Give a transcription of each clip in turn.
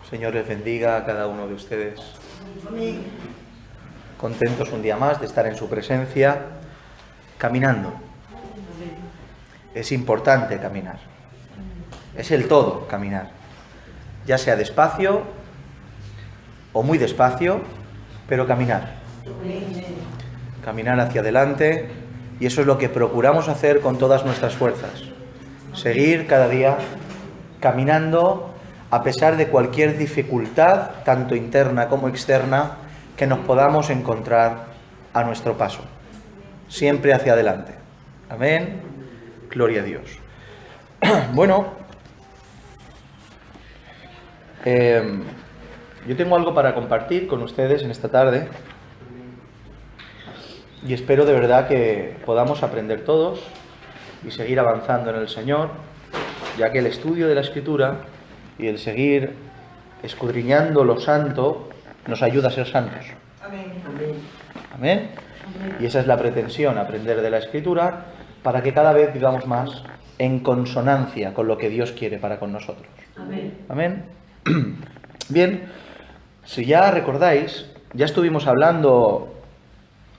Señor les bendiga a cada uno de ustedes. Contentos un día más de estar en su presencia, caminando. Es importante caminar. Es el todo caminar. Ya sea despacio o muy despacio, pero caminar. Caminar hacia adelante, y eso es lo que procuramos hacer con todas nuestras fuerzas. Seguir cada día caminando a pesar de cualquier dificultad, tanto interna como externa, que nos podamos encontrar a nuestro paso. Siempre hacia adelante. Amén. Gloria a Dios. Bueno, yo tengo algo para compartir con ustedes en esta tarde y espero de verdad que podamos aprender todos y seguir avanzando en el Señor, ya que el estudio de la Escritura y el seguir escudriñando lo santo nos ayuda a ser santos. Amén. Amén. Y esa es la pretensión, aprender de la Escritura para que cada vez vivamos más en consonancia con lo que Dios quiere para con nosotros. Amén. Amén. Bien, si ya recordáis, ya estuvimos hablando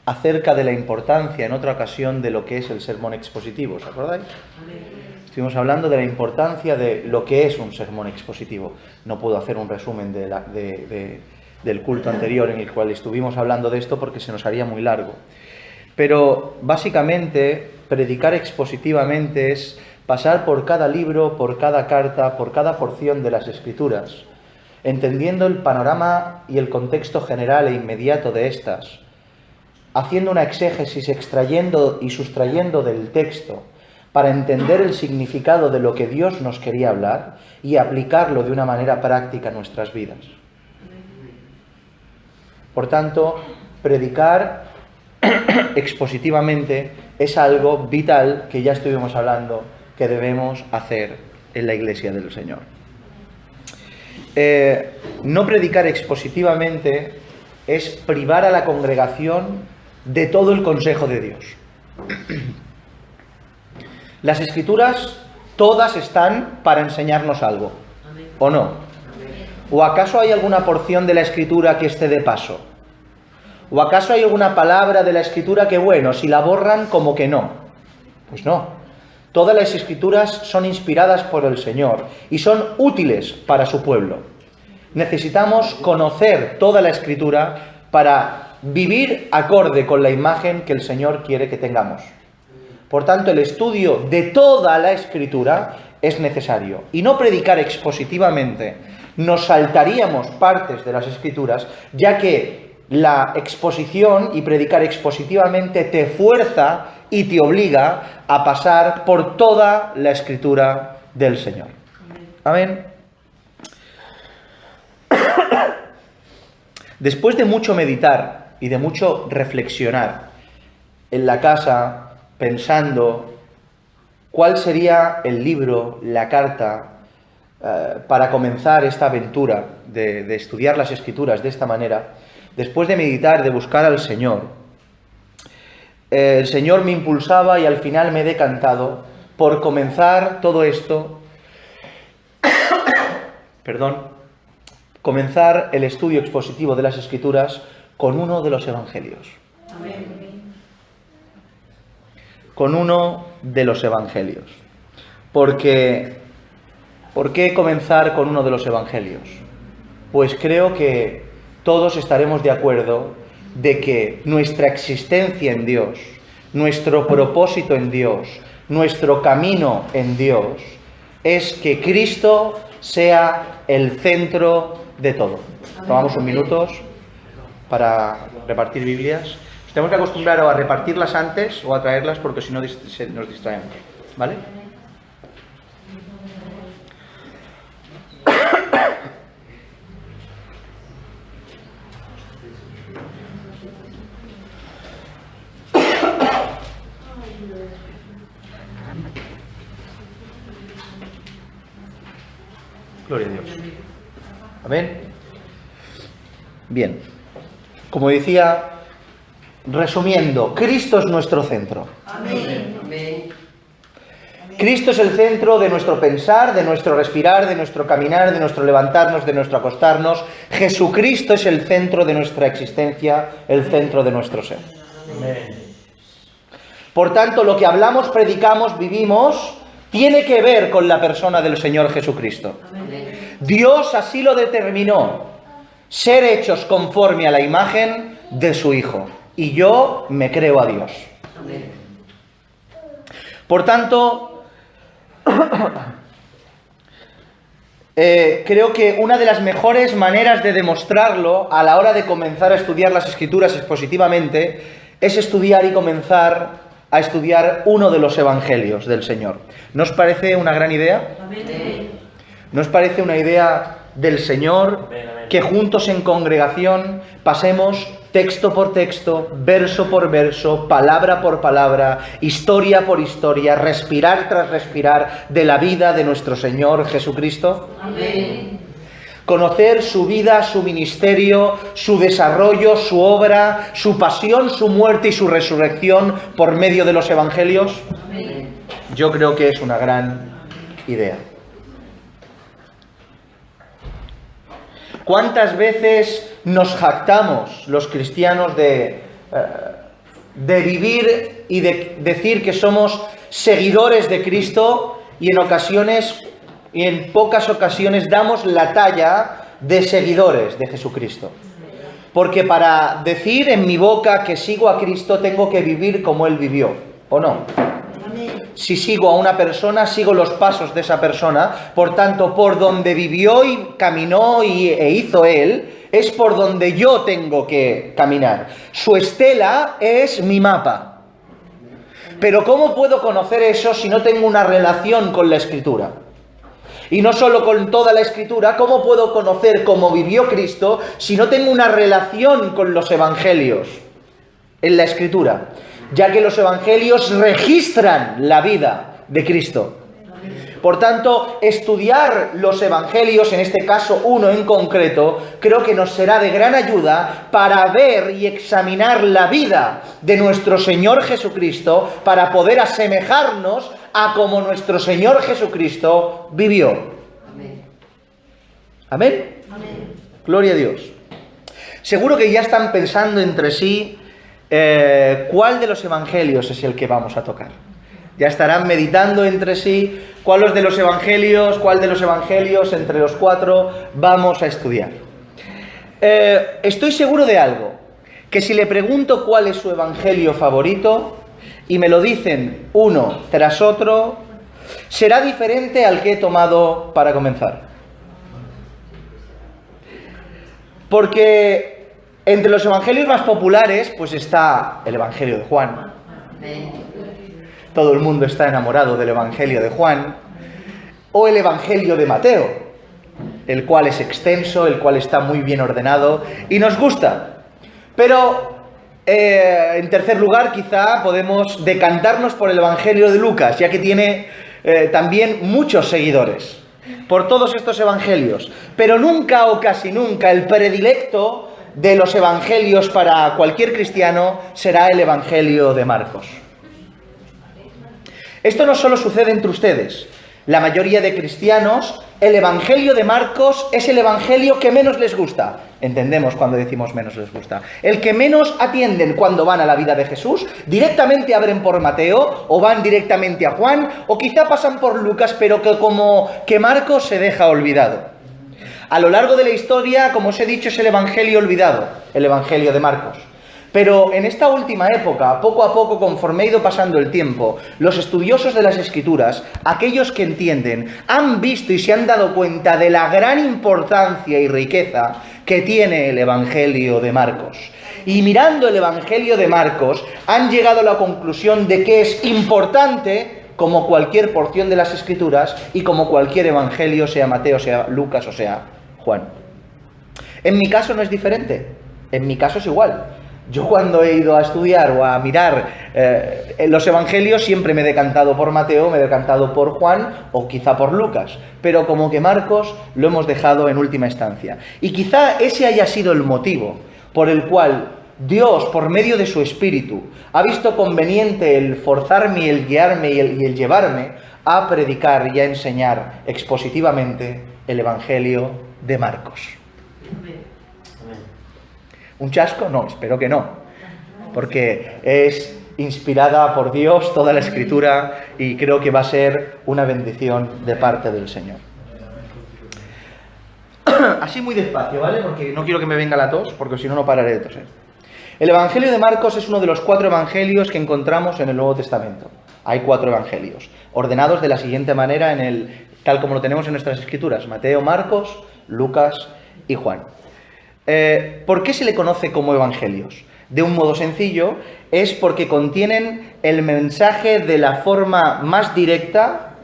acerca de la importancia en otra ocasión de lo que es el sermón expositivo, ¿os acordáis? Amén. Estuvimos hablando de la importancia de lo que es un sermón expositivo. No puedo hacer un resumen del culto anterior en el cual estuvimos hablando de esto porque se nos haría muy largo. Pero básicamente, predicar expositivamente es pasar por cada libro, por cada carta, por cada porción de las Escrituras, entendiendo el panorama y el contexto general e inmediato de estas, haciendo una exégesis, extrayendo y sustrayendo del texto para entender el significado de lo que Dios nos quería hablar y aplicarlo de una manera práctica a nuestras vidas. Por tanto, predicar expositivamente es algo vital que ya estuvimos hablando que debemos hacer en la Iglesia del Señor. No predicar expositivamente es privar a la congregación de todo el consejo de Dios. Las Escrituras todas están para enseñarnos algo, ¿o no? ¿O acaso hay alguna porción de la Escritura que esté de paso? ¿O acaso hay alguna palabra de la Escritura que, bueno, si la borran, como que no? Pues no. Todas las Escrituras son inspiradas por el Señor y son útiles para su pueblo. Necesitamos conocer toda la Escritura para vivir acorde con la imagen que el Señor quiere que tengamos. Por tanto, el estudio de toda la Escritura es necesario. Y no predicar expositivamente. Nos saltaríamos partes de las Escrituras, ya que la exposición y predicar expositivamente te fuerza y te obliga a pasar por toda la Escritura del Señor. Amén. Después de mucho meditar y de mucho reflexionar en la casa, pensando cuál sería el libro, la carta, para comenzar esta aventura de estudiar las Escrituras de esta manera, después de meditar, de buscar al Señor, el Señor me impulsaba y al final me he decantado por comenzar todo esto, comenzar el estudio expositivo de las Escrituras con uno de los Evangelios. Amén. Con uno de los Evangelios. ¿Por qué comenzar con uno de los Evangelios? Pues creo que todos estaremos de acuerdo de que nuestra existencia en Dios, nuestro propósito en Dios, nuestro camino en Dios, es que Cristo sea el centro de todo. Tomamos un minuto para repartir Biblias. Tenemos que acostumbrar o a repartirlas antes o a traerlas porque si no nos distraemos. ¿Vale? Gloria a Dios. Amén. Bien. Como decía, resumiendo, Cristo es nuestro centro. Amén. Cristo es el centro de nuestro pensar, de nuestro respirar, de nuestro caminar, de nuestro levantarnos, de nuestro acostarnos. Jesucristo es el centro de nuestra existencia, el centro de nuestro ser. Amén. Por tanto, lo que hablamos, predicamos, vivimos, tiene que ver con la persona del Señor Jesucristo. Amén. Dios así lo determinó, ser hechos conforme a la imagen de su Hijo. Y yo me creo a Dios. Amén. Por tanto, creo que una de las mejores maneras de demostrarlo a la hora de comenzar a estudiar las Escrituras expositivamente es estudiar y comenzar a estudiar uno de los Evangelios del Señor. ¿No os parece una gran idea? Amén. ¿No os parece una idea del Señor que juntos en congregación pasemos texto por texto, verso por verso, palabra por palabra, historia por historia, respirar tras respirar de la vida de nuestro Señor Jesucristo? Amén. Conocer su vida, su ministerio, su desarrollo, su obra, su pasión, su muerte y su resurrección por medio de los Evangelios. Amén. Yo creo que es una gran idea. ¿Cuántas veces nos jactamos los cristianos de vivir y de decir que somos seguidores de Cristo y en ocasiones y en pocas ocasiones damos la talla de seguidores de Jesucristo? Porque para decir en mi boca que sigo a Cristo tengo que vivir como Él vivió, ¿o no? Si sigo a una persona, sigo los pasos de esa persona. Por tanto, por donde vivió y caminó e hizo Él, es por donde yo tengo que caminar. Su estela es mi mapa. Pero ¿cómo puedo conocer eso si no tengo una relación con la Escritura? Y no solo con toda la Escritura, ¿cómo puedo conocer cómo vivió Cristo si no tengo una relación con los Evangelios en la Escritura? Ya que los Evangelios registran la vida de Cristo. Por tanto, estudiar los Evangelios, en este caso uno en concreto, creo que nos será de gran ayuda para ver y examinar la vida de nuestro Señor Jesucristo, para poder asemejarnos a como nuestro Señor Jesucristo vivió. Amén. ¿Amén? Amén. Gloria a Dios. Seguro que ya están pensando entre sí cuál de los Evangelios es el que vamos a tocar. Ya estarán meditando entre sí cuál de los Evangelios entre los cuatro vamos a estudiar. Estoy seguro de algo, que si le pregunto cuál es su Evangelio favorito y me lo dicen uno tras otro, será diferente al que he tomado para comenzar. Porque entre los Evangelios más populares, pues está el Evangelio de Juan. Amén. Todo el mundo está enamorado del Evangelio de Juan. O el Evangelio de Mateo, el cual es extenso, el cual está muy bien ordenado y nos gusta. Pero, en tercer lugar, quizá podemos decantarnos por el Evangelio de Lucas, ya que tiene también muchos seguidores por todos estos Evangelios. Pero nunca o casi nunca el predilecto de los Evangelios para cualquier cristiano será el Evangelio de Marcos. Esto no solo sucede entre ustedes. La mayoría de cristianos, el Evangelio de Marcos es el Evangelio que menos les gusta. Entendemos cuando decimos menos les gusta. El que menos atienden cuando van a la vida de Jesús. Directamente abren por Mateo, o van directamente a Juan, o quizá pasan por Lucas, pero que Marcos se deja olvidado. A lo largo de la historia, como os he dicho, es el Evangelio olvidado, el Evangelio de Marcos. Pero en esta última época, poco a poco, conforme ha ido pasando el tiempo, los estudiosos de las Escrituras, aquellos que entienden, han visto y se han dado cuenta de la gran importancia y riqueza que tiene el Evangelio de Marcos. Y mirando el Evangelio de Marcos, han llegado a la conclusión de que es importante como cualquier porción de las Escrituras y como cualquier Evangelio, sea Mateo, sea Lucas o sea Juan. En mi caso no es diferente, en mi caso es igual. Yo cuando he ido a estudiar o a mirar los Evangelios siempre me he decantado por Mateo, me he decantado por Juan o quizá por Lucas, pero como que Marcos lo hemos dejado en última instancia. Y quizá ese haya sido el motivo por el cual Dios, por medio de su Espíritu, ha visto conveniente el forzarme, el guiarme y el llevarme a predicar y a enseñar expositivamente el Evangelio de Marcos. ¿Un chasco? No, espero que no, porque es inspirada por Dios toda la Escritura y creo que va a ser una bendición de parte del Señor. Así muy despacio, ¿vale? Porque no quiero que me venga la tos, porque si no, no pararé de toser. El Evangelio de Marcos es uno de los 4 evangelios que encontramos en el Nuevo Testamento. Hay 4 evangelios, ordenados de la siguiente manera, tal como lo tenemos en nuestras Escrituras: Mateo, Marcos, Lucas y Juan. ¿Por qué se le conoce como evangelios? De un modo sencillo, es porque contienen el mensaje de la forma más directa,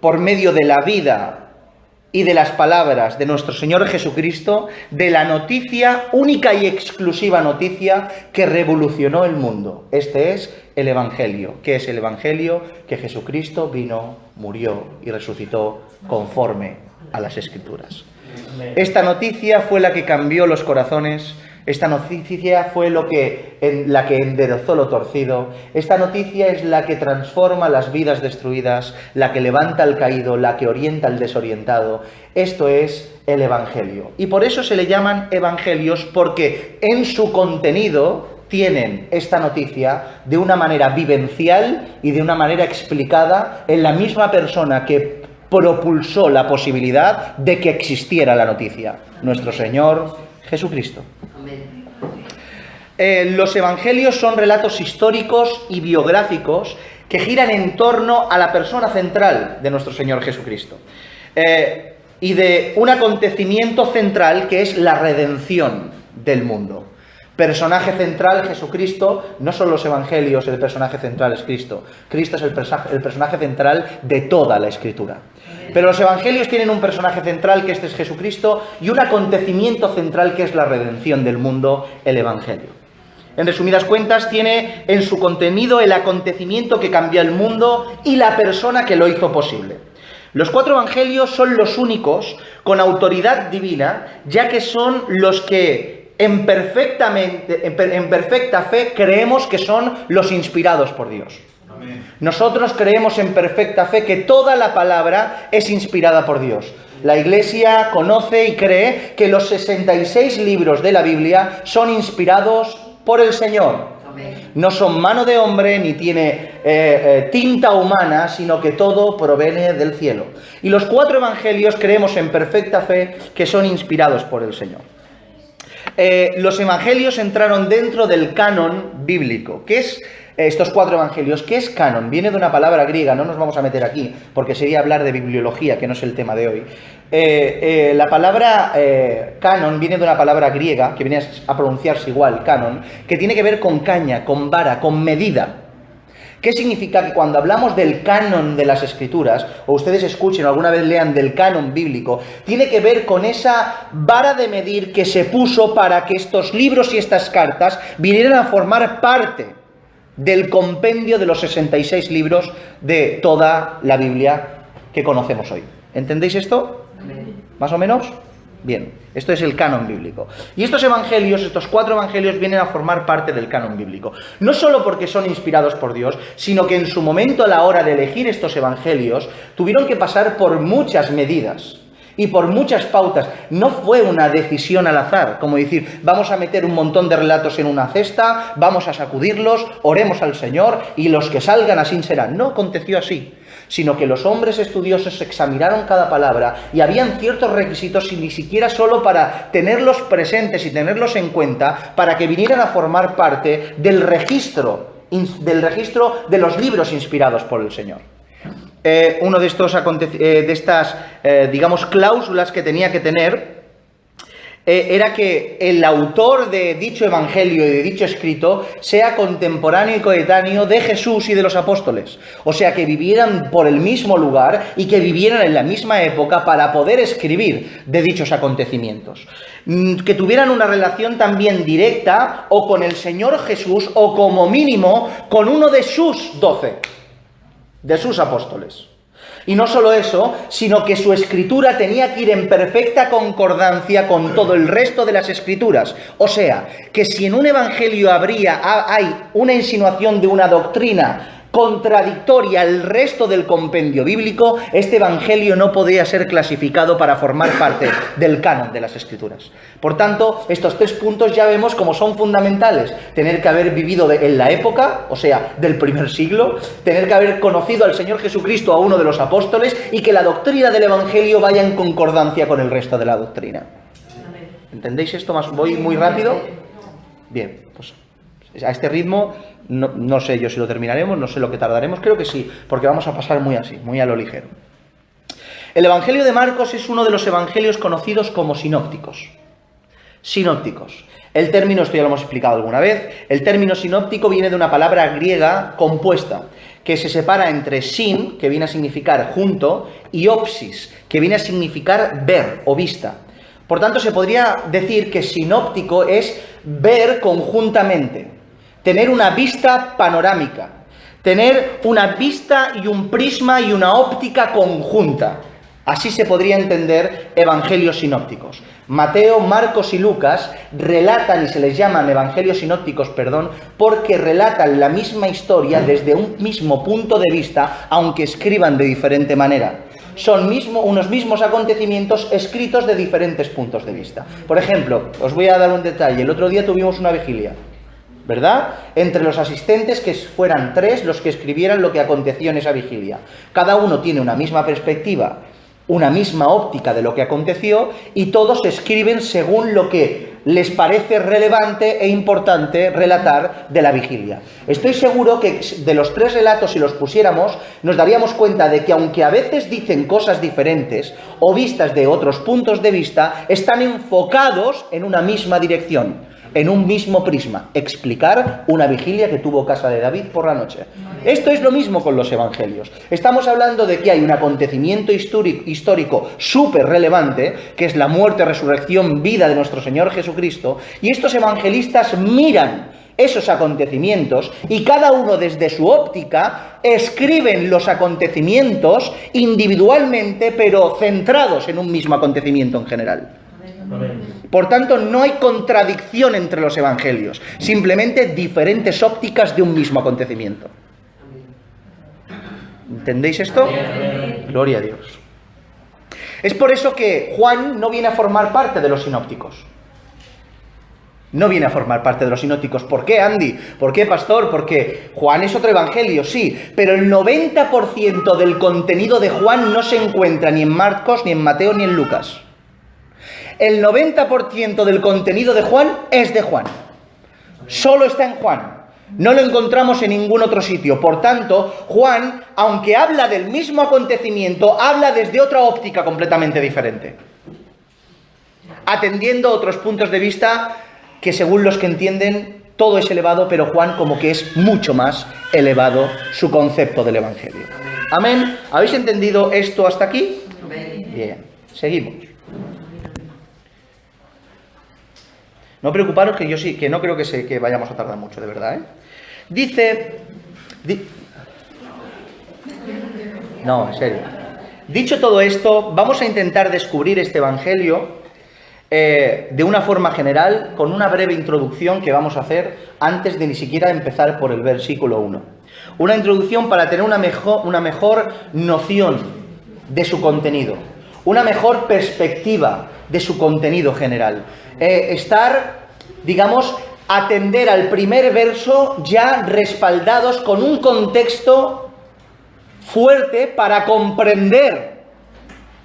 por medio de la vida y de las palabras de nuestro Señor Jesucristo, de la noticia, única y exclusiva noticia que revolucionó el mundo. Este es el Evangelio. ¿Qué es el Evangelio? Que Jesucristo vino, murió y resucitó conforme a las Escrituras. Esta noticia fue la que cambió los corazones. Esta noticia fue la que enderezó lo torcido. Esta noticia es la que transforma las vidas destruidas, la que levanta al caído, la que orienta al desorientado. Esto es el Evangelio. Y por eso se le llaman evangelios, porque en su contenido tienen esta noticia de una manera vivencial y de una manera explicada en la misma persona que propulsó la posibilidad de que existiera la noticia: nuestro Señor Jesucristo. Los evangelios son relatos históricos y biográficos que giran en torno a la persona central de nuestro Señor Jesucristo, y de un acontecimiento central que es la redención del mundo. Personaje central, Jesucristo. No son los evangelios el personaje central, es Cristo. Cristo es el personaje central de toda la Escritura. Pero los evangelios tienen un personaje central, que este es Jesucristo, y un acontecimiento central, que es la redención del mundo, el Evangelio. En resumidas cuentas, tiene en su contenido el acontecimiento que cambió el mundo y la persona que lo hizo posible. Los 4 evangelios son los únicos con autoridad divina, ya que son los que en perfecta fe creemos que son los inspirados por Dios. Nosotros creemos en perfecta fe que toda la palabra es inspirada por Dios. La Iglesia conoce y cree que los 66 libros de la Biblia son inspirados por el Señor. No son mano de hombre ni tiene tinta humana, sino que todo proviene del cielo. Y los 4 evangelios creemos en perfecta fe que son inspirados por el Señor. Los evangelios entraron dentro del canon bíblico. ¿Qué es estos 4 evangelios? ¿Qué es canon? Viene de una palabra griega, no nos vamos a meter aquí, porque sería hablar de bibliología, que no es el tema de hoy. La palabra canon viene de una palabra griega, que viene a pronunciarse igual, canon, que tiene que ver con caña, con vara, con medida. ¿Qué significa? Que cuando hablamos del canon de las Escrituras, o ustedes escuchen o alguna vez lean del canon bíblico, tiene que ver con esa vara de medir que se puso para que estos libros y estas cartas vinieran a formar parte del compendio de los 66 libros de toda la Biblia que conocemos hoy. ¿Entendéis esto? ¿Más o menos? Bien, esto es el canon bíblico. Y estos evangelios, estos 4 evangelios, vienen a formar parte del canon bíblico. No solo porque son inspirados por Dios, sino que en su momento, a la hora de elegir estos evangelios, tuvieron que pasar por muchas medidas y por muchas pautas. No fue una decisión al azar, como decir, vamos a meter un montón de relatos en una cesta, vamos a sacudirlos, oremos al Señor y los que salgan así serán. No aconteció así, sino que los hombres estudiosos examinaron cada palabra y habían ciertos requisitos, y ni siquiera solo para tenerlos presentes y tenerlos en cuenta, para que vinieran a formar parte del registro de los libros inspirados por el Señor. Uno de estas cláusulas que tenía que tener era que el autor de dicho evangelio y de dicho escrito sea contemporáneo y coetáneo de Jesús y de los apóstoles. O sea, que vivieran por el mismo lugar y que vivieran en la misma época para poder escribir de dichos acontecimientos. Que tuvieran una relación también directa o con el Señor Jesús o como mínimo con uno de sus 12, de sus apóstoles. Y no solo eso, sino que su escritura tenía que ir en perfecta concordancia con todo el resto de las escrituras. O sea, que si en un evangelio hay una insinuación de una doctrina contradictoria al resto del compendio bíblico, este evangelio no podía ser clasificado para formar parte del canon de las Escrituras. Por tanto, estos 3 puntos ya vemos cómo son fundamentales. Tener que haber vivido en la época, o sea, del primer siglo, tener que haber conocido al Señor Jesucristo, a uno de los apóstoles, y que la doctrina del evangelio vaya en concordancia con el resto de la doctrina. ¿Entendéis esto? ¿Voy muy rápido? Bien, pues a este ritmo no sé yo si lo terminaremos, no sé lo que tardaremos, creo que sí, porque vamos a pasar muy así, muy a lo ligero. El Evangelio de Marcos es uno de los evangelios conocidos como sinópticos. Sinópticos. El término, esto ya lo hemos explicado alguna vez, el término sinóptico viene de una palabra griega compuesta, que se separa entre sin, que viene a significar junto, y opsis, que viene a significar ver o vista. Por tanto, se podría decir que sinóptico es ver conjuntamente, tener una vista panorámica, tener una vista y un prisma y una óptica conjunta. Así se podría entender evangelios sinópticos. Mateo, Marcos y Lucas relatan, y se les llaman evangelios sinópticos, porque relatan la misma historia desde un mismo punto de vista, aunque escriban de diferente manera. Son unos mismos acontecimientos escritos de diferentes puntos de vista. Por ejemplo, os voy a dar un detalle. El otro día tuvimos una vigilia, ¿verdad? Entre los asistentes, que fueran 3 los que escribieran lo que aconteció en esa vigilia. Cada uno tiene una misma perspectiva, una misma óptica de lo que aconteció, y todos escriben según lo que les parece relevante e importante relatar de la vigilia. Estoy seguro que de los 3 relatos, si los pusiéramos, nos daríamos cuenta de que aunque a veces dicen cosas diferentes o vistas de otros puntos de vista, están enfocados en una misma dirección, en un mismo prisma: explicar una vigilia que tuvo casa de David por la noche. Esto es lo mismo con los evangelios. Estamos hablando de que hay un acontecimiento histórico súper relevante, que es la muerte, resurrección, vida de nuestro Señor Jesucristo, y estos evangelistas miran esos acontecimientos y cada uno desde su óptica escriben los acontecimientos individualmente, pero centrados en un mismo acontecimiento en general. Por tanto, no hay contradicción entre los evangelios, simplemente diferentes ópticas de un mismo acontecimiento. ¿Entendéis esto? Gloria a Dios. Es por eso que Juan no viene a formar parte de los sinópticos. No viene a formar parte de los sinópticos. ¿Por qué, Andy? ¿Por qué, pastor? Porque Juan es otro evangelio, sí, pero el 90% del contenido de Juan no se encuentra ni en Marcos, ni en Mateo, ni en Lucas. El 90% del contenido de Juan es de Juan. Solo está en Juan. No lo encontramos en ningún otro sitio. Por tanto, Juan, aunque habla del mismo acontecimiento, habla desde otra óptica completamente diferente, atendiendo otros puntos de vista que, según los que entienden, todo es elevado, pero Juan como que es mucho más elevado su concepto del Evangelio. ¿Amén? ¿Habéis entendido esto hasta aquí? Bien, seguimos. No preocuparos, que yo sí, que no creo que vayamos a tardar mucho, de verdad, No, en serio. Dicho todo esto, vamos a intentar descubrir este evangelio de una forma general, con una breve introducción que vamos a hacer antes de ni siquiera empezar por el versículo 1. Una introducción para tener una mejor noción de su contenido, una mejor perspectiva de su contenido general. Atender al primer verso ya respaldados con un contexto fuerte para comprender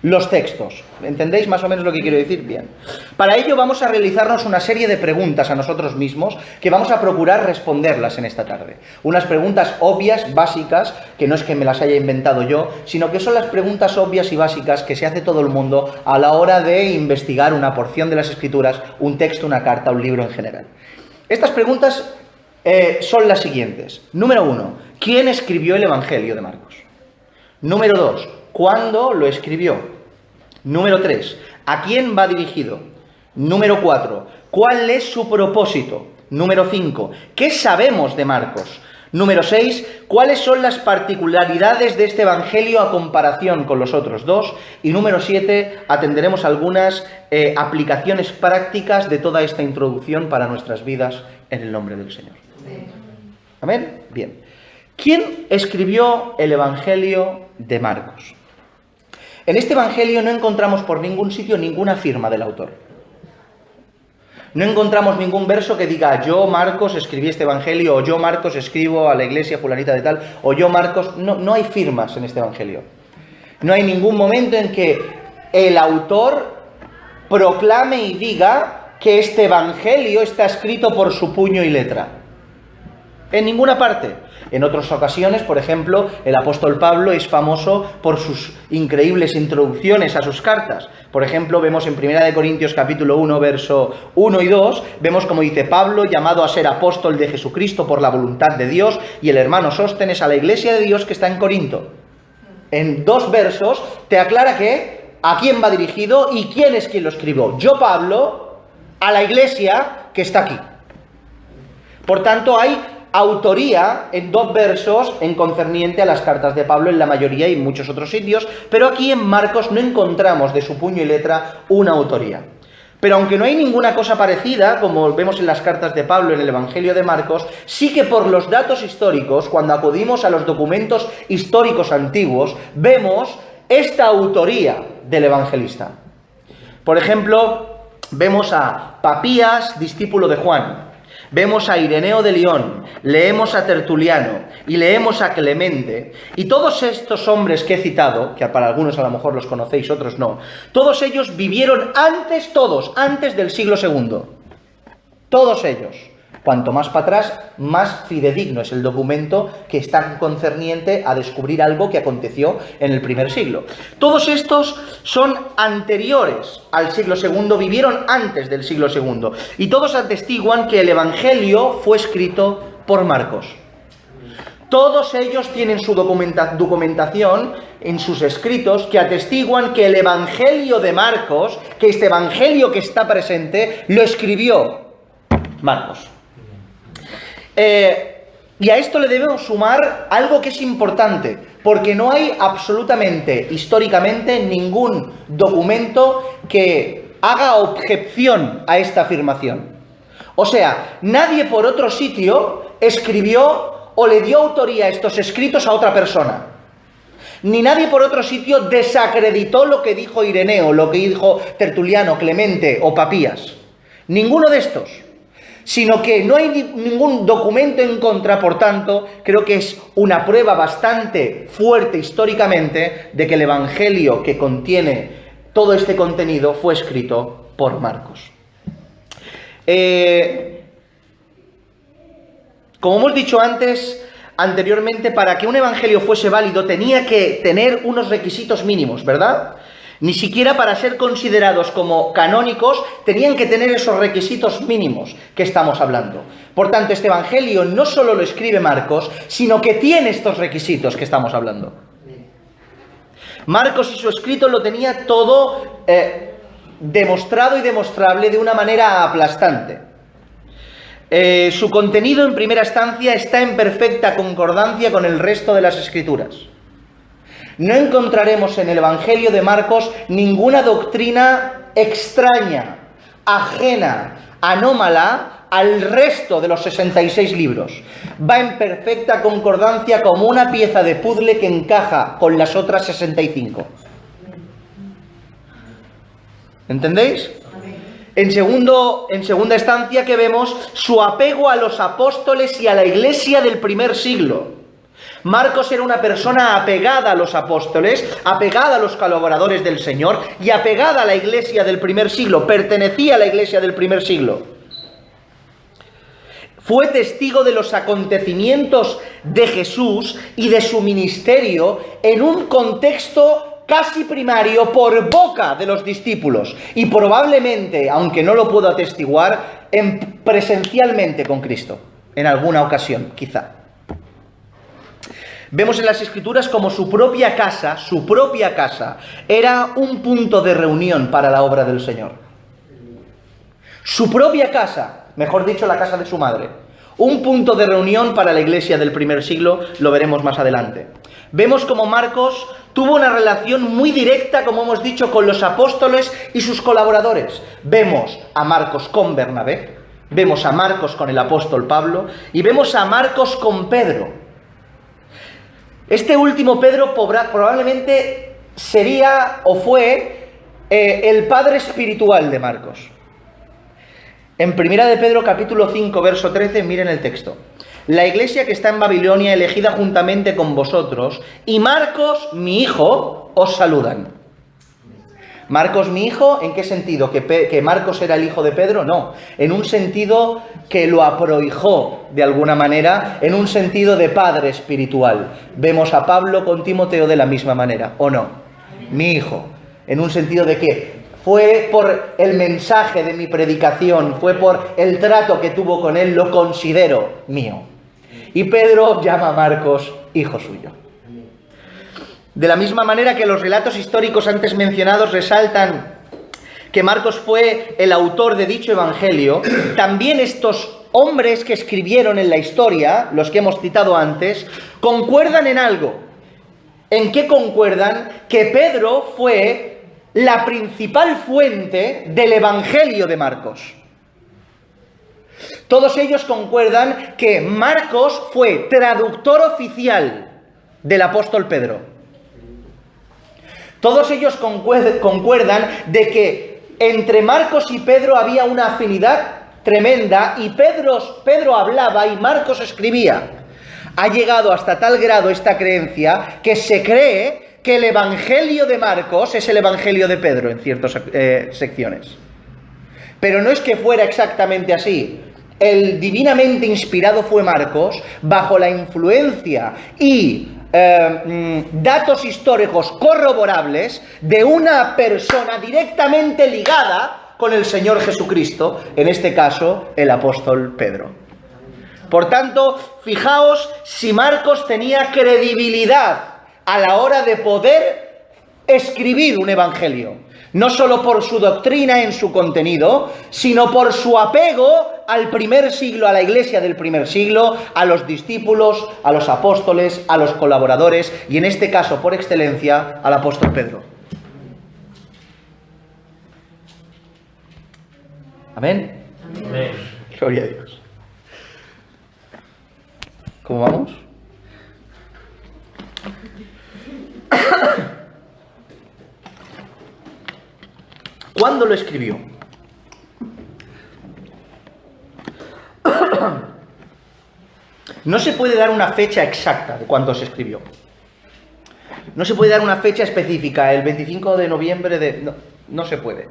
los textos. ¿Entendéis más o menos lo que quiero decir? Bien. Para ello vamos a realizarnos una serie de preguntas a nosotros mismos que vamos a procurar responderlas en esta tarde. Unas preguntas obvias, básicas, que no es que me las haya inventado yo, sino que son las preguntas obvias y básicas que se hace todo el mundo a la hora de investigar una porción de las Escrituras, un texto, una carta, un libro en general. Estas preguntas son las siguientes. Número 1, ¿quién escribió el Evangelio de Marcos? Número 2, ¿cuándo lo escribió? Número 3, ¿a quién va dirigido? Número 4, ¿cuál es su propósito? Número 5, ¿qué sabemos de Marcos? Número 6, ¿cuáles son las particularidades de este evangelio a comparación con los otros dos? Y número 7, atenderemos algunas aplicaciones prácticas de toda esta introducción para nuestras vidas en el nombre del Señor. ¿Amén? Bien. ¿Quién escribió el Evangelio de Marcos? En este Evangelio no encontramos por ningún sitio ninguna firma del autor. No encontramos ningún verso que diga yo, Marcos, escribí este Evangelio, o yo, Marcos, escribo a la iglesia fulanita de tal, o yo, Marcos... No hay firmas en este Evangelio. No hay ningún momento en que el autor proclame y diga que este Evangelio está escrito por su puño y letra. En ninguna parte. En otras ocasiones, por ejemplo, el apóstol Pablo es famoso por sus increíbles introducciones a sus cartas. Por ejemplo, vemos en 1 Corintios capítulo 1, verso 1 y 2, vemos como dice Pablo, llamado a ser apóstol de Jesucristo por la voluntad de Dios, y el hermano Sóstenes a la iglesia de Dios que está en Corinto. En 2 versos te aclara que a quién va dirigido y quién es quien lo escribió. Yo, Pablo, a la iglesia que está aquí. Por tanto, hay autoría en 2 versos en concerniente a las cartas de Pablo en la mayoría y en muchos otros sitios, pero aquí en Marcos no encontramos de su puño y letra una autoría. Pero aunque no hay ninguna cosa parecida, como vemos en las cartas de Pablo en el Evangelio de Marcos, sí que por los datos históricos, cuando acudimos a los documentos históricos antiguos, vemos esta autoría del evangelista. Por ejemplo, vemos a Papías, discípulo de Juan. Vemos a Ireneo de León, leemos a Tertuliano y leemos a Clemente, y todos estos hombres que he citado, que para algunos a lo mejor los conocéis, otros no, todos ellos vivieron antes del siglo II. Todos ellos. Cuanto más para atrás, más fidedigno es el documento que está concerniente a descubrir algo que aconteció en el primer siglo. Todos estos son anteriores al siglo II, vivieron antes del siglo II, y todos atestiguan que el Evangelio fue escrito por Marcos. Todos ellos tienen su documentación en sus escritos que atestiguan que el Evangelio de Marcos, que este Evangelio que está presente, lo escribió Marcos. Y a esto le debemos sumar algo que es importante, porque no hay absolutamente, históricamente, ningún documento que haga objeción a esta afirmación. O sea, nadie por otro sitio escribió o le dio autoría a estos escritos a otra persona. Ni nadie por otro sitio desacreditó lo que dijo Ireneo, lo que dijo Tertuliano, Clemente o Papías. Ninguno de estos. Sino que no hay ningún documento en contra, por tanto, creo que es una prueba bastante fuerte históricamente de que el Evangelio que contiene todo este contenido fue escrito por Marcos. Como hemos dicho anteriormente, para que un Evangelio fuese válido tenía que tener unos requisitos mínimos, ¿verdad? Ni siquiera para ser considerados como canónicos tenían que tener esos requisitos mínimos que estamos hablando. Por tanto, este Evangelio no solo lo escribe Marcos, sino que tiene estos requisitos que estamos hablando. Marcos y su escrito lo tenía todo demostrado y demostrable de una manera aplastante. Su contenido en primera instancia está en perfecta concordancia con el resto de las Escrituras. No encontraremos en el Evangelio de Marcos ninguna doctrina extraña, ajena, anómala al resto de los 66 libros. Va en perfecta concordancia como una pieza de puzzle que encaja con las otras 65. ¿Entendéis? En segunda instancia que vemos su apego a los apóstoles y a la iglesia del primer siglo. Marcos era una persona apegada a los apóstoles, apegada a los colaboradores del Señor y apegada a la iglesia del primer siglo, pertenecía a la iglesia del primer siglo. Fue testigo de los acontecimientos de Jesús y de su ministerio en un contexto casi primario por boca de los discípulos y probablemente, aunque no lo puedo atestiguar, presencialmente con Cristo, en alguna ocasión, quizá. Vemos en las Escrituras como su propia casa era un punto de reunión para la obra del Señor. Su propia casa, mejor dicho, la casa de su madre, un punto de reunión para la iglesia del primer siglo, lo veremos más adelante. Vemos como Marcos tuvo una relación muy directa, como hemos dicho, con los apóstoles y sus colaboradores. Vemos a Marcos con Bernabé, vemos a Marcos con el apóstol Pablo y vemos a Marcos con Pedro. Este último Pedro probablemente sería o fue el padre espiritual de Marcos. En Primera de Pedro, capítulo 5, verso 13, miren el texto. La iglesia que está en Babilonia, elegida juntamente con vosotros, y Marcos, mi hijo, os saludan. Marcos, mi hijo, ¿en qué sentido? ¿Que Marcos era el hijo de Pedro? No, en un sentido que lo aprohijó de alguna manera, en un sentido de padre espiritual. Vemos a Pablo con Timoteo de la misma manera, ¿o no? Mi hijo, en un sentido de que fue por el mensaje de mi predicación, fue por el trato que tuvo con él, lo considero mío. Y Pedro llama a Marcos hijo suyo. De la misma manera que los relatos históricos antes mencionados resaltan que Marcos fue el autor de dicho evangelio, también estos hombres que escribieron en la historia, los que hemos citado antes, concuerdan en algo. ¿En qué concuerdan? Que Pedro fue la principal fuente del evangelio de Marcos. Todos ellos concuerdan que Marcos fue traductor oficial del apóstol Pedro. Todos ellos concuerdan de que entre Marcos y Pedro había una afinidad tremenda y Pedro hablaba y Marcos escribía. Ha llegado hasta tal grado esta creencia que se cree que el evangelio de Marcos es el evangelio de Pedro en ciertas secciones. Pero no es que fuera exactamente así. El divinamente inspirado fue Marcos bajo la influencia y datos históricos corroborables de una persona directamente ligada con el Señor Jesucristo, en este caso el apóstol Pedro. Por tanto, fijaos si Marcos tenía credibilidad a la hora de poder escribir un evangelio. No solo por su doctrina en su contenido, sino por su apego al primer siglo, a la iglesia del primer siglo, a los discípulos, a los apóstoles, a los colaboradores y en este caso, por excelencia, al apóstol Pedro. ¿Amén? Amén. Gloria a Dios. ¿Cómo vamos? ¿Cuándo lo escribió? No se puede dar una fecha exacta de cuándo se escribió. No se puede dar una fecha específica, el 25 de noviembre de... No se puede.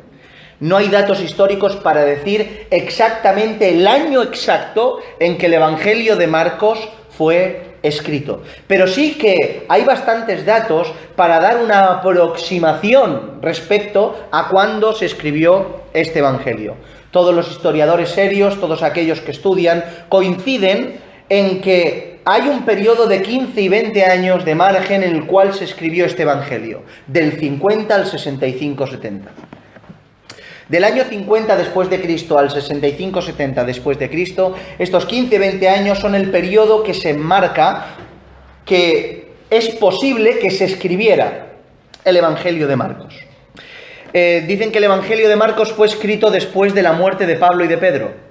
No hay datos históricos para decir exactamente el año exacto en que el Evangelio de Marcos fue escrito. Pero sí que hay bastantes datos para dar una aproximación respecto a cuándo se escribió este Evangelio. Todos los historiadores serios, todos aquellos que estudian, coinciden en que hay un periodo de 15 y 20 años de margen en el cual se escribió este Evangelio, del 50 al 65-70. Del año 50 después de Cristo al 65-70 después de Cristo, estos 15-20 años son el periodo que se enmarca que es posible que se escribiera el Evangelio de Marcos. Dicen que el Evangelio de Marcos fue escrito después de la muerte de Pablo y de Pedro.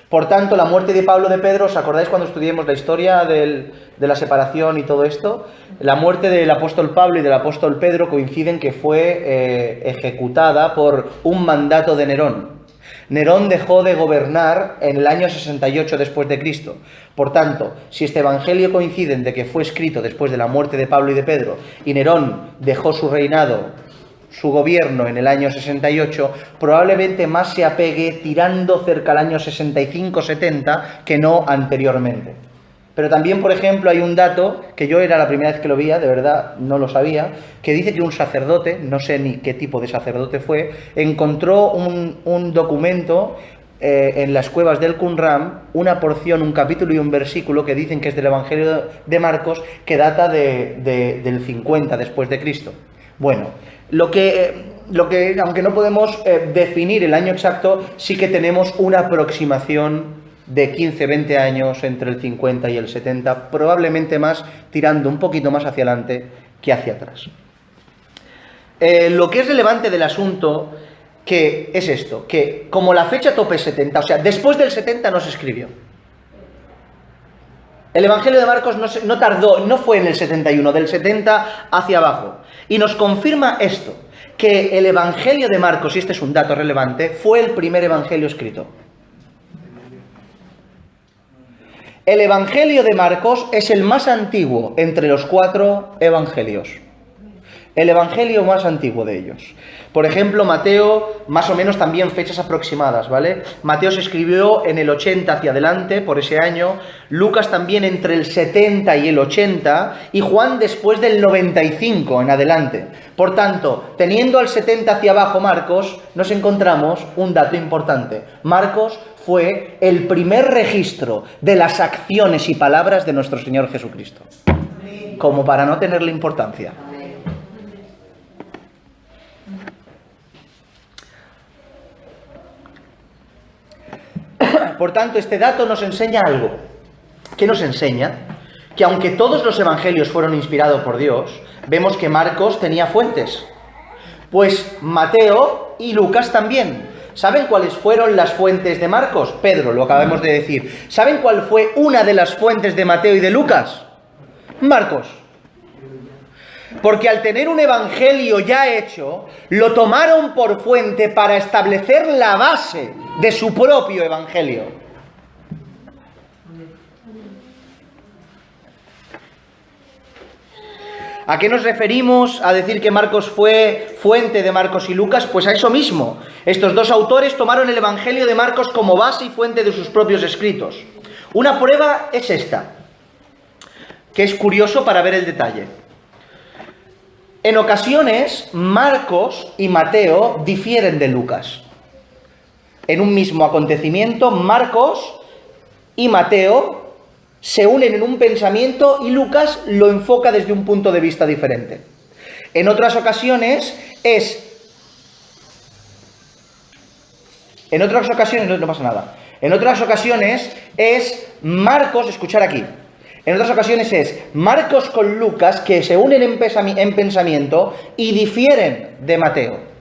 Por tanto, la muerte de Pablo y de Pedro, ¿os acordáis cuando estudiemos la historia de la separación y todo esto? La muerte del apóstol Pablo y del apóstol Pedro coinciden que fue ejecutada por un mandato de Nerón. Nerón dejó de gobernar en el año 68 después de Cristo. Por tanto, si este evangelio coincide en de que fue escrito después de la muerte de Pablo y de Pedro, y Nerón dejó su reinado, su gobierno en el año 68, probablemente más se apegue tirando cerca al año 65-70 que no anteriormente. Pero también, por ejemplo, hay un dato que yo era la primera vez que lo veía, de verdad no lo sabía, que dice que un sacerdote, no sé ni qué tipo de sacerdote fue, encontró un documento en las cuevas del Qumran, una porción, un capítulo y un versículo que dicen que es del Evangelio de Marcos, que data del 50 después de Cristo. Bueno, lo que aunque no podemos definir el año exacto, sí que tenemos una aproximación de 15-20 años entre el 50 y el 70, probablemente más, tirando un poquito más hacia adelante que hacia atrás. Lo que es relevante del asunto que es esto, que como la fecha tope es 70, o sea, después del 70 no se escribió. El Evangelio de Marcos no tardó, no fue en el 71, del 70 hacia abajo. Y nos confirma esto, que el Evangelio de Marcos, y este es un dato relevante, fue el primer Evangelio escrito. El Evangelio de Marcos es el más antiguo entre los 4 evangelios. El Evangelio más antiguo de ellos. Por ejemplo, Mateo, más o menos también fechas aproximadas, ¿vale? Mateo se escribió en el 80 hacia adelante, por ese año. Lucas también entre el 70 y el 80. Y Juan después del 95 en adelante. Por tanto, teniendo al 70 hacia abajo Marcos, nos encontramos un dato importante. Marcos fue el primer registro de las acciones y palabras de nuestro Señor Jesucristo. Como para no tenerle importancia. Por tanto, este dato nos enseña algo. ¿Qué nos enseña? Que aunque todos los evangelios fueron inspirados por Dios, vemos que Marcos tenía fuentes. Pues Mateo y Lucas también. ¿Saben cuáles fueron las fuentes de Marcos? Pedro, lo acabamos de decir. ¿Saben cuál fue una de las fuentes de Mateo y de Lucas? Marcos. Porque al tener un evangelio ya hecho, lo tomaron por fuente para establecer la base de su propio evangelio. ¿A qué nos referimos a decir que Marcos fue fuente de Marcos y Lucas? Pues a eso mismo. Estos dos autores tomaron el evangelio de Marcos como base y fuente de sus propios escritos. Una prueba es esta, que es curioso para ver el detalle. En ocasiones, Marcos y Mateo difieren de Lucas. En un mismo acontecimiento, Marcos y Mateo se unen en un pensamiento y Lucas lo enfoca desde un punto de vista diferente. En otras ocasiones no pasa nada. En otras ocasiones es Marcos, escuchar aquí. En otras ocasiones es Marcos con Lucas que se unen en pensamiento y difieren de Mateo.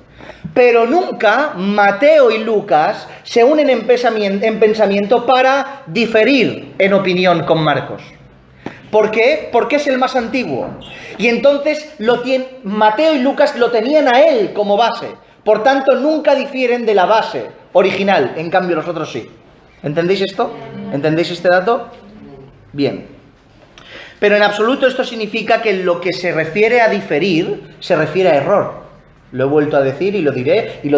Pero nunca Mateo y Lucas se unen en pensamiento para diferir en opinión con Marcos. ¿Por qué? Porque es el más antiguo. Y entonces Mateo y Lucas lo tenían a él como base. Por tanto, nunca difieren de la base original. En cambio, los otros sí. ¿Entendéis esto? ¿Entendéis este dato? Bien. Pero en absoluto esto significa que lo que se refiere a diferir se refiere a error. Lo he vuelto a decir y lo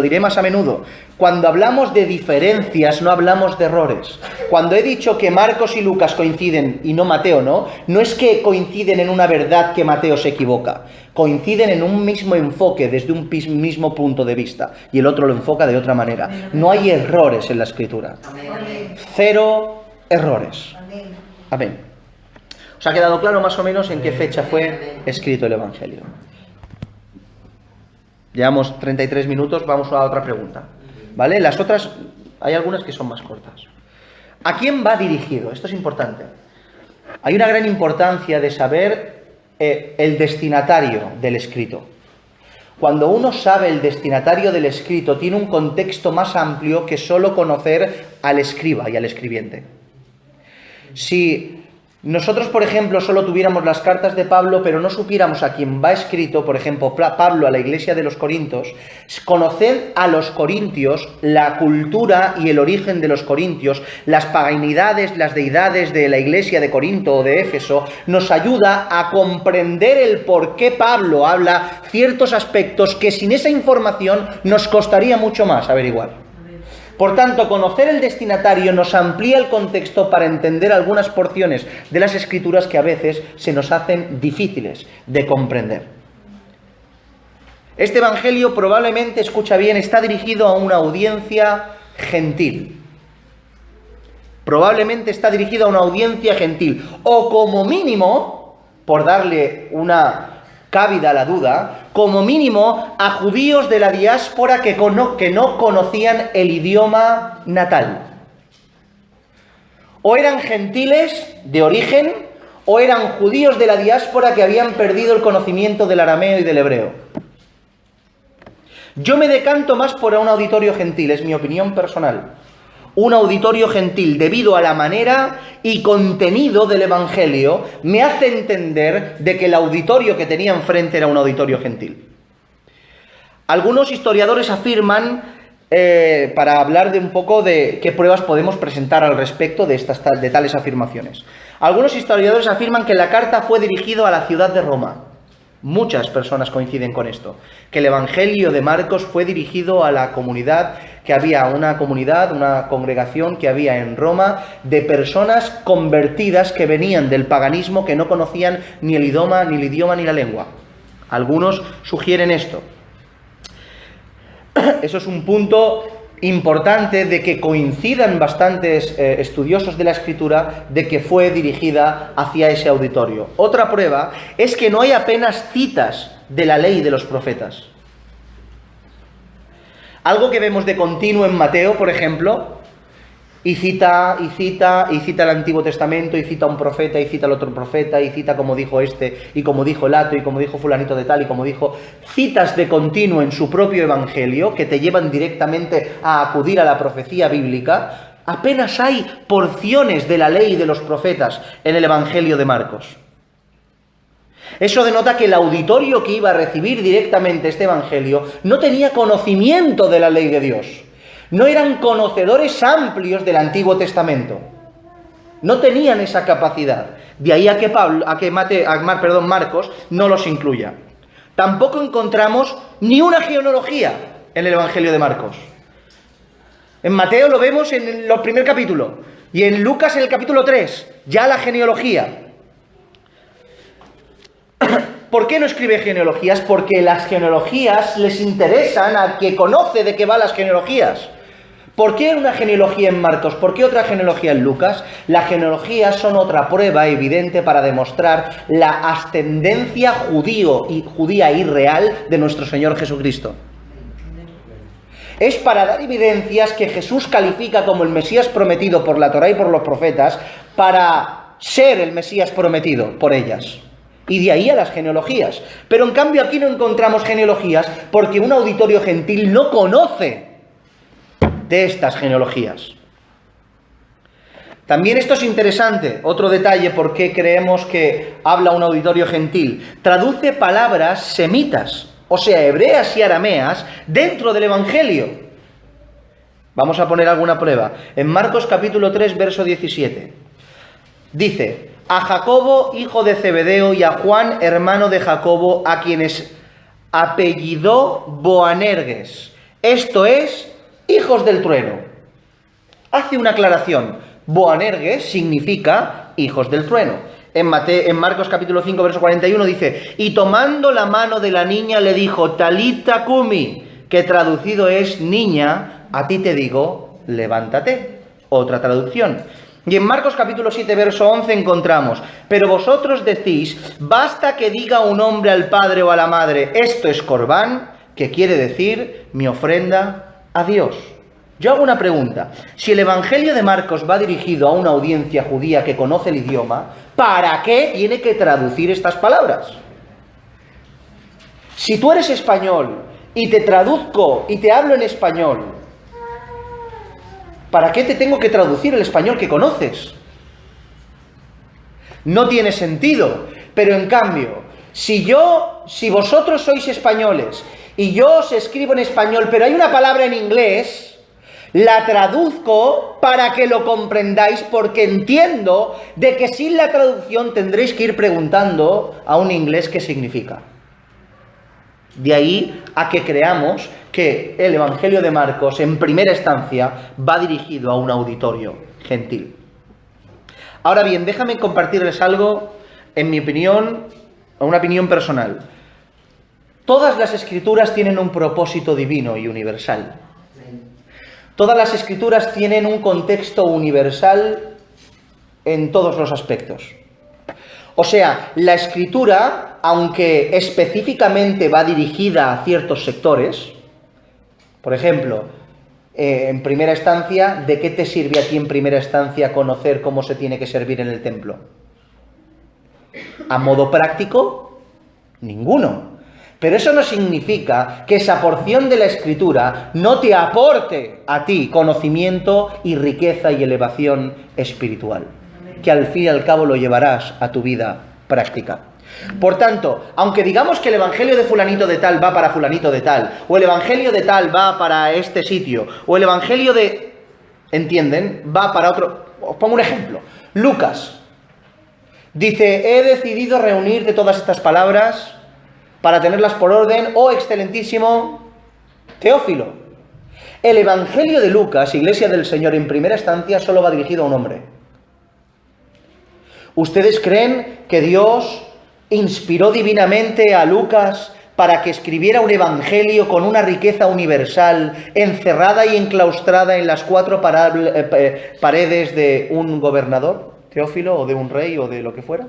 diré más a menudo. Cuando hablamos de diferencias no hablamos de errores. Cuando he dicho que Marcos y Lucas coinciden y no Mateo, no es que coinciden en una verdad que Mateo se equivoca. Coinciden en un mismo enfoque desde un mismo punto de vista y el otro lo enfoca de otra manera. No hay errores en la Escritura. 0 errores. Amén. ¿Os ha quedado claro más o menos en qué fecha fue escrito el Evangelio? Llevamos 33 minutos, vamos a otra pregunta. ¿Vale? Las otras, hay algunas que son más cortas. ¿A quién va dirigido? Esto es importante. Hay una gran importancia de saber el destinatario del escrito. Cuando uno sabe el destinatario del escrito, tiene un contexto más amplio que solo conocer al escriba y al escribiente. Si nosotros, por ejemplo, solo tuviéramos las cartas de Pablo, pero no supiéramos a quién va escrito, por ejemplo, Pablo a la iglesia de los Corintios, conocer a los corintios, la cultura y el origen de los corintios, las paganidades, las deidades de la iglesia de Corinto o de Éfeso, nos ayuda a comprender el por qué Pablo habla ciertos aspectos que sin esa información nos costaría mucho más averiguar. Por tanto, conocer el destinatario nos amplía el contexto para entender algunas porciones de las Escrituras que a veces se nos hacen difíciles de comprender. Este Evangelio probablemente, escucha bien, está dirigido a una audiencia gentil. Probablemente está dirigido a una audiencia gentil. O como mínimo, por darle una cabida a la duda, como mínimo a judíos de la diáspora que no conocían el idioma natal. O eran gentiles de origen, o eran judíos de la diáspora que habían perdido el conocimiento del arameo y del hebreo. Yo me decanto más por un auditorio gentil, es mi opinión personal. un auditorio gentil debido a la manera y contenido del Evangelio, me hace entender de que el auditorio que tenía enfrente era un auditorio gentil. Algunos historiadores afirman, para hablar de un poco de qué pruebas podemos presentar al respecto de tales afirmaciones. Algunos historiadores afirman que la carta fue dirigida a la ciudad de Roma. Muchas personas coinciden con esto, que el Evangelio de Marcos fue dirigido a la comunidad, que había una comunidad, una congregación que había en Roma de personas convertidas que venían del paganismo, que no conocían ni el idioma ni la lengua. Algunos sugieren esto. Eso es un punto importante de que coincidan bastantes estudiosos de la Escritura de que fue dirigida hacia ese auditorio. Otra prueba es que no hay apenas citas de la ley de los profetas. Algo que vemos de continuo en Mateo, por ejemplo, y cita el Antiguo Testamento, y cita a un profeta, y cita al otro profeta, y cita como dijo este, y como dijo el otro, y como dijo fulanito de tal, y como dijo... Citas de continuo en su propio Evangelio que te llevan directamente a acudir a la profecía bíblica. Apenas hay porciones de la ley de los profetas en el Evangelio de Marcos. Eso denota que el auditorio que iba a recibir directamente este Evangelio no tenía conocimiento de la ley de Dios. No eran conocedores amplios del Antiguo Testamento. No tenían esa capacidad. De ahí a que Marcos no los incluya. Tampoco encontramos ni una genealogía en el Evangelio de Marcos. En Mateo lo vemos en el primer capítulo. Y en Lucas en el capítulo 3, ya la genealogía. ¿Por qué no escribe genealogías? Porque las genealogías les interesan al que conoce de qué van las genealogías. ¿Por qué una genealogía en Marcos? ¿Por qué otra genealogía en Lucas? Las genealogías son otra prueba evidente para demostrar la ascendencia judía y real de nuestro Señor Jesucristo. Es para dar evidencias que Jesús califica como el Mesías prometido por la Torá y por los profetas, para ser el Mesías prometido por ellas. Y de ahí a las genealogías. Pero en cambio aquí no encontramos genealogías porque un auditorio gentil no conoce de estas genealogías. También esto es interesante, otro detalle por qué creemos que habla un auditorio gentil. Traduce palabras semitas, o sea, hebreas y arameas, dentro del Evangelio. Vamos a poner alguna prueba. En Marcos capítulo 3, verso 17. Dice: a Jacobo, hijo de Zebedeo, y a Juan, hermano de Jacobo, a quienes apellidó Boanerges. Esto es, hijos del trueno. Hace una aclaración. Boanerges significa hijos del trueno. En Marcos capítulo 5, verso 41 dice: y tomando la mano de la niña le dijo, Talita cumi, que traducido es, niña, a ti te digo, levántate. Otra traducción. Y en Marcos capítulo 7, verso 11 encontramos: pero vosotros decís, basta que diga un hombre al padre o a la madre, esto es corbán, que quiere decir mi ofrenda a Dios. Yo hago una pregunta. Si el Evangelio de Marcos va dirigido a una audiencia judía que conoce el idioma, ¿para qué tiene que traducir estas palabras? Si tú eres español y te traduzco y te hablo en español, ¿para qué te tengo que traducir el español que conoces? No tiene sentido. Pero en cambio, si vosotros sois españoles y yo os escribo en español, pero hay una palabra en inglés, la traduzco para que lo comprendáis, porque entiendo de que sin la traducción tendréis que ir preguntando a un inglés qué significa. De ahí a que creamos que el Evangelio de Marcos, en primera instancia, va dirigido a un auditorio gentil. Ahora bien, déjame compartirles algo, en mi opinión, una opinión personal. Todas las Escrituras tienen un propósito divino y universal. Todas las Escrituras tienen un contexto universal en todos los aspectos. O sea, la Escritura, aunque específicamente va dirigida a ciertos sectores, por ejemplo, en primera instancia, ¿de qué te sirve a ti en primera instancia conocer cómo se tiene que servir en el templo? A modo práctico, ninguno. Pero eso no significa que esa porción de la Escritura no te aporte a ti conocimiento y riqueza y elevación espiritual, que al fin y al cabo lo llevarás a tu vida práctica. Por tanto, aunque digamos que el evangelio de fulanito de tal va para fulanito de tal, o el evangelio de tal va para este sitio, o el evangelio de... ¿entienden? Va para otro... Os pongo un ejemplo. Lucas dice: he decidido reunirte todas estas palabras para tenerlas por orden, oh excelentísimo Teófilo. El evangelio de Lucas, Iglesia del Señor, en primera instancia solo va dirigido a un hombre. ¿Ustedes creen que Dios inspiró divinamente a Lucas para que escribiera un evangelio con una riqueza universal, encerrada y enclaustrada en las 4 paredes de un gobernador, Teófilo, o de un rey, o de lo que fuera?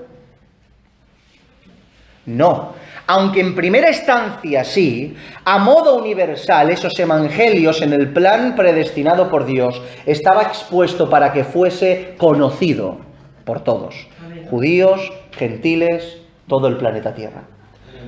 No. Aunque en primera instancia sí, a modo universal, esos evangelios en el plan predestinado por Dios estaba expuesto para que fuese conocido por todos, judíos, gentiles, todo el planeta Tierra.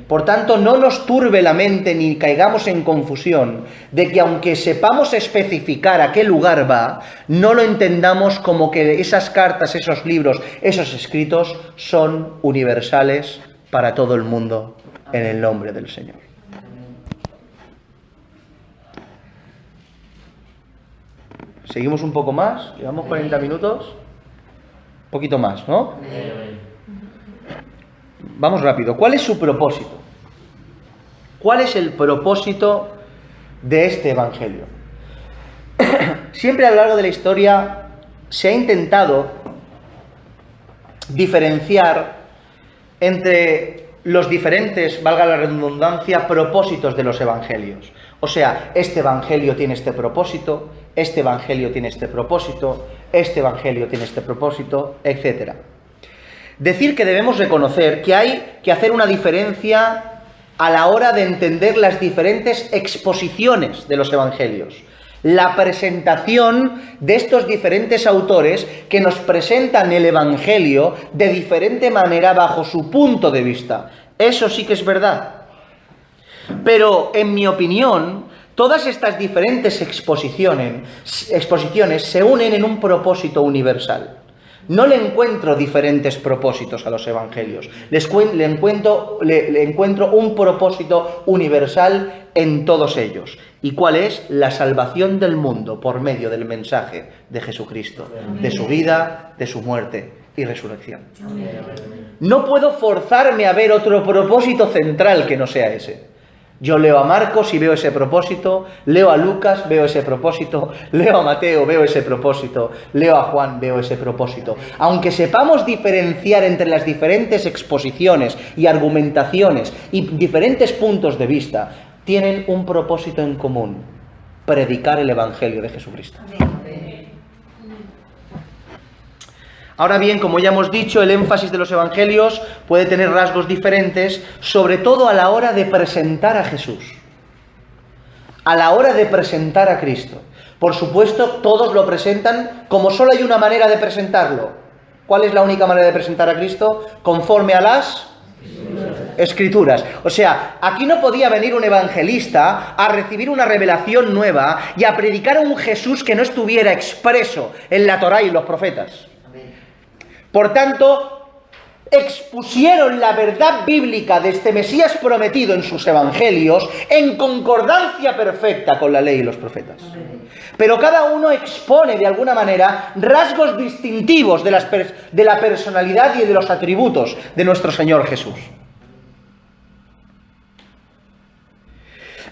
Por tanto, no nos turbe la mente ni caigamos en confusión de que aunque sepamos especificar a qué lugar va, no lo entendamos como que esas cartas, esos libros, esos escritos son universales para todo el mundo en el nombre del Señor. Seguimos un poco más, llevamos 40 minutos, un poquito más, ¿no? Vamos rápido. ¿Cuál es su propósito? ¿Cuál es el propósito de este evangelio? Siempre a lo largo de la historia se ha intentado diferenciar entre los diferentes, valga la redundancia, propósitos de los evangelios. O sea, este evangelio tiene este propósito, este evangelio tiene este propósito, este evangelio tiene este propósito, etc. Decir que debemos reconocer que hay que hacer una diferencia a la hora de entender las diferentes exposiciones de los evangelios. La presentación de estos diferentes autores que nos presentan el evangelio de diferente manera bajo su punto de vista. Eso sí que es verdad. Pero, en mi opinión, todas estas diferentes exposiciones se unen en un propósito universal. No le encuentro diferentes propósitos a los evangelios. Le encuentro un propósito universal en todos ellos. ¿Y cuál es? La salvación del mundo por medio del mensaje de Jesucristo, de su vida, de su muerte y resurrección. No puedo forzarme a ver otro propósito central que no sea ese. Yo leo a Marcos y veo ese propósito, leo a Lucas, veo ese propósito, leo a Mateo, veo ese propósito, leo a Juan, veo ese propósito. Aunque sepamos diferenciar entre las diferentes exposiciones y argumentaciones y diferentes puntos de vista, tienen un propósito en común: predicar el Evangelio de Jesucristo. Ahora bien, como ya hemos dicho, el énfasis de los evangelios puede tener rasgos diferentes, sobre todo a la hora de presentar a Jesús, a la hora de presentar a Cristo. Por supuesto, todos lo presentan como solo hay una manera de presentarlo. ¿Cuál es la única manera de presentar a Cristo? Conforme a las Escrituras. O sea, aquí no podía venir un evangelista a recibir una revelación nueva y a predicar a un Jesús que no estuviera expreso en la Torá y los profetas. Por tanto, expusieron la verdad bíblica de este Mesías prometido en sus evangelios en concordancia perfecta con la ley y los profetas. Pero cada uno expone de alguna manera rasgos distintivos de la personalidad y de los atributos de nuestro Señor Jesús.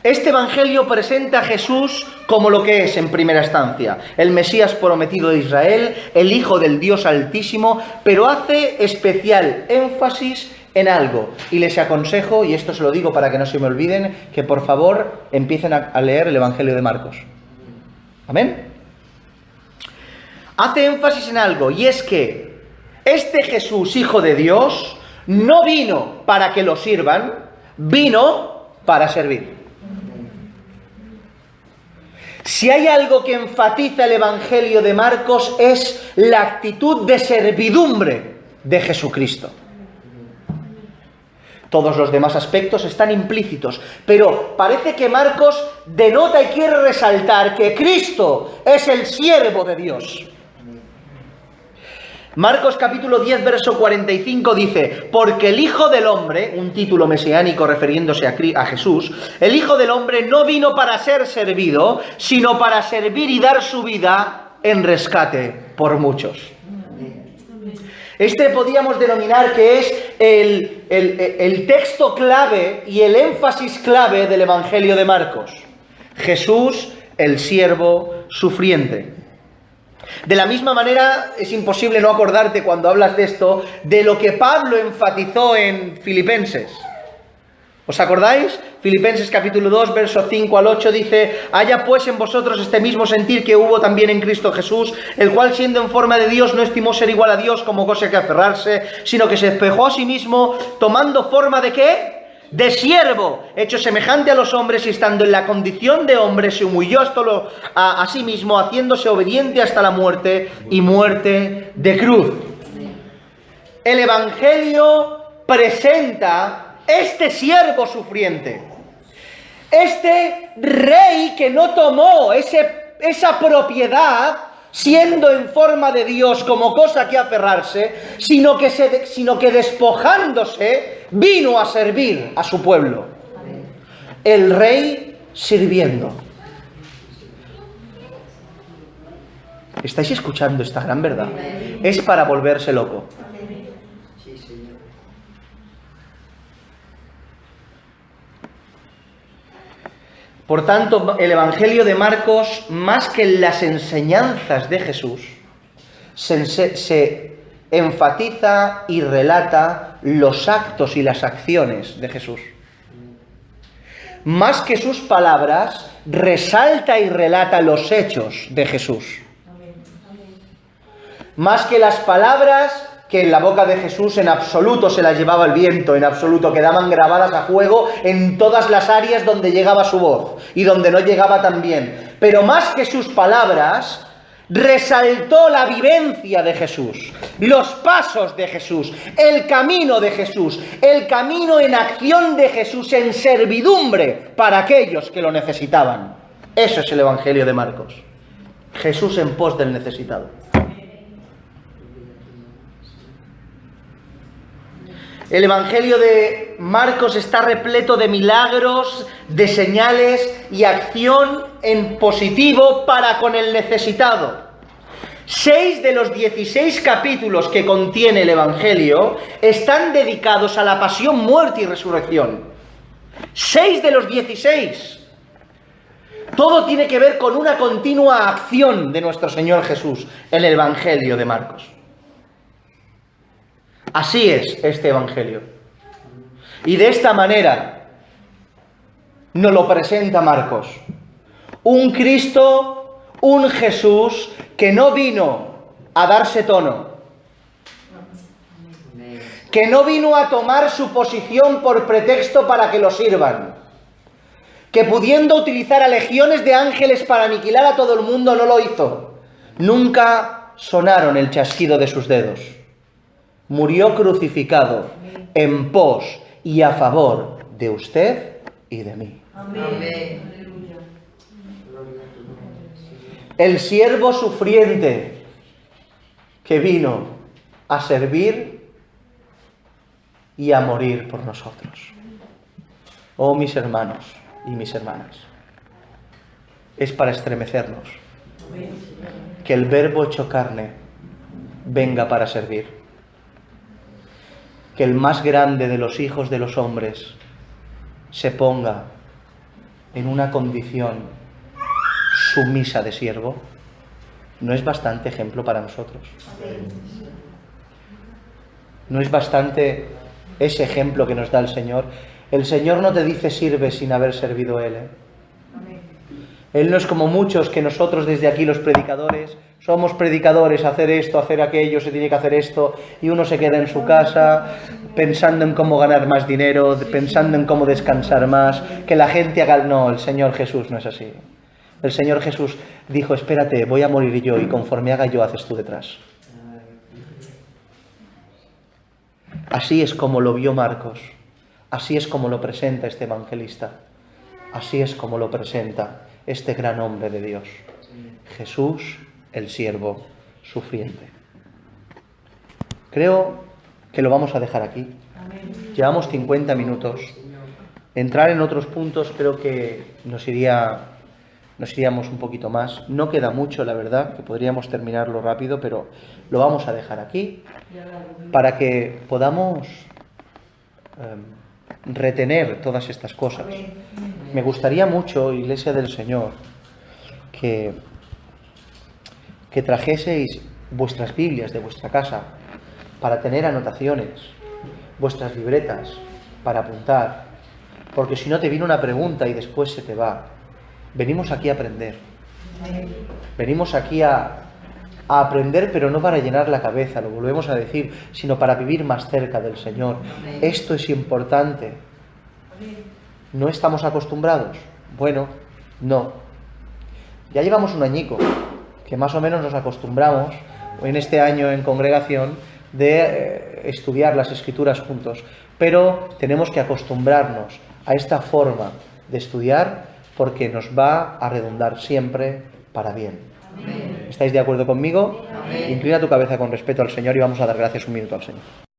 Este evangelio presenta a Jesús como lo que es en primera instancia: el Mesías prometido de Israel, el Hijo del Dios Altísimo, pero hace especial énfasis en algo. Y les aconsejo, y esto se lo digo para que no se me olviden, que por favor empiecen a leer el Evangelio de Marcos. ¿Amén? Hace énfasis en algo, y es que este Jesús, Hijo de Dios, no vino para que lo sirvan, vino para servir. Si hay algo que enfatiza el Evangelio de Marcos es la actitud de servidumbre de Jesucristo. Todos los demás aspectos están implícitos, pero parece que Marcos denota y quiere resaltar que Cristo es el siervo de Dios. Marcos capítulo 10, verso 45 dice: porque el Hijo del Hombre, un título mesiánico refiriéndose a Jesús, el Hijo del Hombre no vino para ser servido, sino para servir y dar su vida en rescate por muchos. Este podríamos denominar que es el texto clave y el énfasis clave del Evangelio de Marcos. Jesús, el siervo sufriente. De la misma manera, es imposible no acordarte cuando hablas de esto, de lo que Pablo enfatizó en Filipenses. ¿Os acordáis? Filipenses capítulo 2, versos 5 al 8 dice: haya pues en vosotros este mismo sentir que hubo también en Cristo Jesús, el cual siendo en forma de Dios no estimó ser igual a Dios como cosa que aferrarse, sino que se despojó a sí mismo, tomando forma de ¿qué? De siervo, hecho semejante a los hombres, y estando en la condición de hombre, se humilló a sí mismo, haciéndose obediente hasta la muerte, y muerte de cruz. El Evangelio presenta este siervo sufriente, este rey que no tomó esa propiedad siendo en forma de Dios como cosa que aferrarse, sino que despojándose vino a servir a su pueblo. El rey sirviendo. ¿Estáis escuchando esta gran verdad? Es para volverse loco. Por tanto, el Evangelio de Marcos, más que las enseñanzas de Jesús, se enfatiza y relata los actos y las acciones de Jesús. Más que sus palabras, resalta y relata los hechos de Jesús. Más que las palabras, que en la boca de Jesús en absoluto se las llevaba el viento, en absoluto quedaban grabadas a fuego en todas las áreas donde llegaba su voz y donde no llegaba también. Pero más que sus palabras, resaltó la vivencia de Jesús, los pasos de Jesús, el camino de Jesús, el camino en acción de Jesús, en servidumbre para aquellos que lo necesitaban. Eso es el Evangelio de Marcos. Jesús en pos del necesitado. El Evangelio de Marcos está repleto de milagros, de señales y acción en positivo para con el necesitado. 6 de los 16 capítulos que contiene el Evangelio están dedicados a la pasión, muerte y resurrección. 6 de los 16. Todo tiene que ver con una continua acción de nuestro Señor Jesús en el Evangelio de Marcos. Así es este Evangelio. Y de esta manera nos lo presenta Marcos. Un Cristo, un Jesús que no vino a darse tono, que no vino a tomar su posición por pretexto para que lo sirvan, que pudiendo utilizar a legiones de ángeles para aniquilar a todo el mundo no lo hizo. Nunca sonaron el chasquido de sus dedos. Murió crucificado en pos y a favor de usted y de mí. Amén. El siervo sufriente que vino a servir y a morir por nosotros. Oh, mis hermanos y mis hermanas, es para estremecernos que el Verbo hecho carne venga para servir. Que el más grande de los hijos de los hombres se ponga en una condición sumisa de siervo, ¿no es bastante ejemplo para nosotros? ¿No es bastante ese ejemplo que nos da el Señor? El Señor no te dice sirve sin haber servido Él, ¿eh? Él no es como muchos que nosotros desde aquí los predicadores somos predicadores, hacer esto, hacer aquello, se tiene que hacer esto, y uno se queda en su casa pensando en cómo ganar más dinero, pensando en cómo descansar más, que la gente haga... No, el Señor Jesús no es así. El Señor Jesús dijo, espérate, voy a morir yo, y conforme haga yo, haces tú detrás. Así es como lo vio Marcos. Así es como lo presenta este evangelista. Así es como lo presenta este gran hombre de Dios. Jesús, el siervo sufriente. Creo que lo vamos a dejar aquí. Llevamos 50 minutos. Entrar en otros puntos creo que nos iríamos un poquito más. No queda mucho, la verdad, que podríamos terminarlo rápido, pero lo vamos a dejar aquí para que podamos retener todas estas cosas. Me gustaría mucho, Iglesia del Señor, que trajeseis vuestras Biblias de vuestra casa para tener anotaciones, vuestras libretas para apuntar, porque si no te viene una pregunta y después se te va. Venimos aquí a aprender. Venimos aquí a aprender, pero no para llenar la cabeza, lo volvemos a decir, sino para vivir más cerca del Señor. Esto es importante. ¿No estamos acostumbrados? Bueno, no. Ya llevamos un añico, que más o menos nos acostumbramos, en este año en congregación, de estudiar las Escrituras juntos. Pero tenemos que acostumbrarnos a esta forma de estudiar porque nos va a redundar siempre para bien. Amén. ¿Estáis de acuerdo conmigo? Amén. Inclina tu cabeza con respeto al Señor y vamos a dar gracias un minuto al Señor.